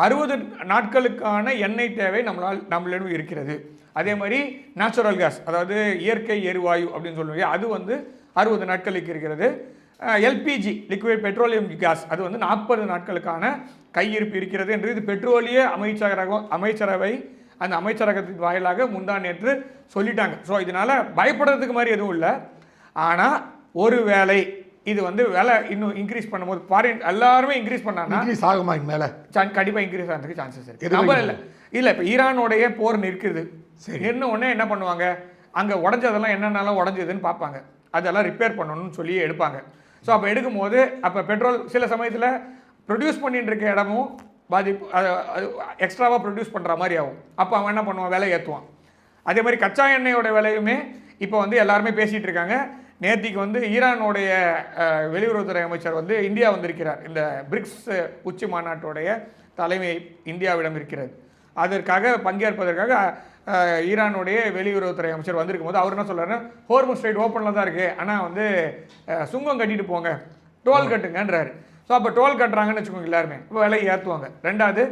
60 நாட்களுக்கான எண்ணெய் தேவை நம்மளிடம் இருக்கிறது. அதே மாதிரி நேச்சுரல் கேஸ், அதாவது இயற்கை எரிவாயு அப்படின்னு சொல்லுவாங்க, அது வந்து 60 நாட்களுக்கு இருக்கிறது. எல்பிஜி லிக்விட் பெட்ரோலியம் கேஸ் அது வந்து 40 நாட்களுக்கான கையிருப்பு இருக்கிறது என்று இது பெட்ரோலிய அமைச்சரவை அந்த அமைச்சரகத்தின் வாயிலாக முந்தா நேற்று சொல்லிட்டாங்க. ஸோ இதனால் பயப்படுறதுக்கு மாதிரி எதுவும் இல்லை. ஆனால் ஒரு வேளை இது வந்து விலை இன்னும் இன்க்ரீஸ் பண்ணும்போது ஃபாரின் எல்லாருமே இன்க்ரீஸ் பண்ணாங்கன்னா இன்க்ரீஸ் ஆகுமா மேலே? கண்டிப்பாக இன்க்ரீஸ் ஆகிறதுக்கு சான்சஸ் இருக்குது. நம்ம இல்லை இப்போ ஈரானோடைய போர் நிற்குது. இன்னும் ஒன்று என்ன பண்ணுவாங்க, அங்கே உடஞ்சதெல்லாம் என்னென்னலாம் உடஞ்சதுன்னு பார்ப்பாங்க, அதெல்லாம் ரிப்பேர் பண்ணணும்னு சொல்லி எடுப்பாங்க. ஸோ அப்போ எடுக்கும்போது அப்போ பெட்ரோல் சில சமயத்தில் ப்ரொடியூஸ் பண்ணிட்டு இருக்க இடமும் பாதிப்பு எக்ஸ்ட்ராவாக ப்ரொடியூஸ் பண்ணுற மாதிரி ஆகும். அப்போ அவன் என்ன பண்ணுவான், விலை ஏற்றுவான். அதே மாதிரி கச்சா எண்ணெயோட விலையுமே இப்போ வந்து எல்லாருமே பேசிகிட்டு இருக்காங்க. நேற்றுக்கு வந்து ஈரானுடைய வெளியுறவுத்துறை அமைச்சர் வந்து இந்தியா வந்திருக்கிறார். இந்த பிரிக்ஸ் உச்சி மாநாட்டுடைய தலைமை இந்தியாவிடம் இருக்கிறது. அதற்காக பங்கேற்பதற்காக ஈரானுடைய வெளியுறவுத்துறை அமைச்சர் வந்திருக்கும் போது அவர் என்ன சொல்கிறாருன்னா, ஹோர்முஸ் ஸ்ட்ரைட் ஓப்பனில் தான் இருக்குது, ஆனால் வந்து சுங்கம் கட்டிட்டு போங்க, டோல் கட்டுங்கன்றாரு. ஸோ அப்போ டோல் கட்டுறாங்கன்னு வச்சுக்கோங்க எல்லாருமே, இப்போ விலை ஏற்றுவாங்க. ரெண்டாவது